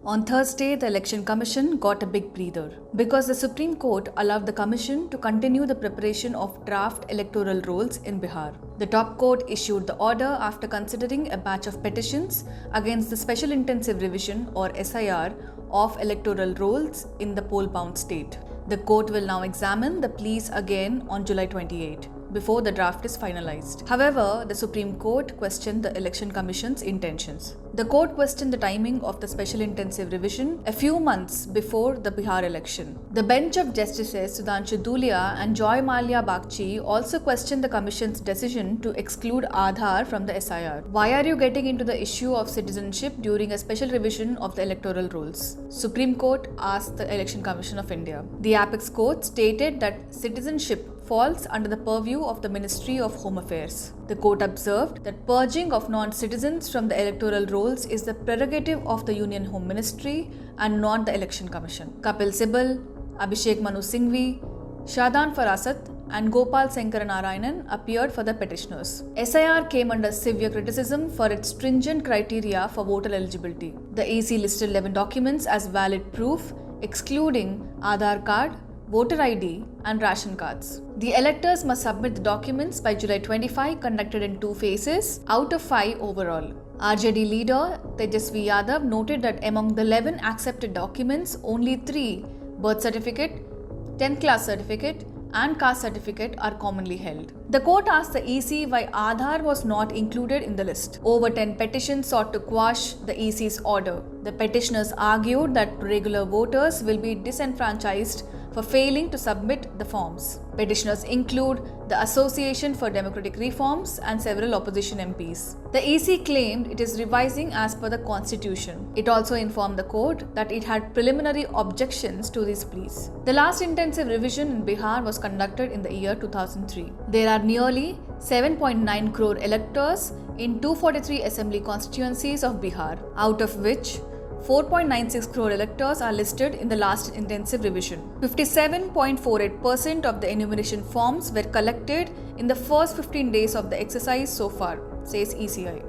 On Thursday, the Election Commission got a big breather because the Supreme Court allowed the Commission to continue the preparation of draft electoral rolls in Bihar. The top court issued the order after considering a batch of petitions against the Special Intensive Revision or SIR of electoral rolls in the poll-bound state. The court will now examine the pleas again on July 28 before the draft is finalized. However, the Supreme Court questioned the Election Commission's intentions. The court questioned the timing of the Special Intensive Revision a few months before the Bihar election. The bench of Justices Sudhanshu Dhulia and Joy Malia Bagchi also questioned the Commission's decision to exclude Aadhaar from the SIR. Why are you getting into the issue of citizenship during a special revision of the electoral rules? Supreme Court asked the Election Commission of India. The Apex Court stated that citizenship falls under the purview of the Ministry of Home Affairs. The court observed that purging of non-citizens from the electoral rolls is the prerogative of the Union Home Ministry and not the Election Commission. Kapil Sibal, Abhishek Manu Singhvi, Shadhan Farasat and Gopal Sankaranarayanan appeared for the petitioners. SIR came under severe criticism for its stringent criteria for voter eligibility. The EC listed 11 documents as valid proof, excluding Aadhaar card, voter ID and ration cards. The electors must submit the documents by July 25, conducted in 2 phases out of 5 overall. RJD leader Tejasvi Yadav noted that among the 11 accepted documents, only 3 birth certificate, 10th class certificate and caste certificate are commonly held. The court asked the EC why Aadhaar was not included in the list. Over 10 petitions sought to quash the EC's order. The petitioners argued that regular voters will be disenfranchised for failing to submit the forms. Petitioners include the Association for Democratic Reforms and several opposition MPs. The EC claimed it is revising as per the constitution. It also informed the court that it had preliminary objections to these pleas. The last intensive revision in Bihar was conducted in the year 2003. There are nearly 7.9 crore electors in 243 assembly constituencies of Bihar, out of which 4.96 crore electors are listed in the last intensive revision. 57.48% of the enumeration forms were collected in the first 15 days of the exercise so far, says ECI.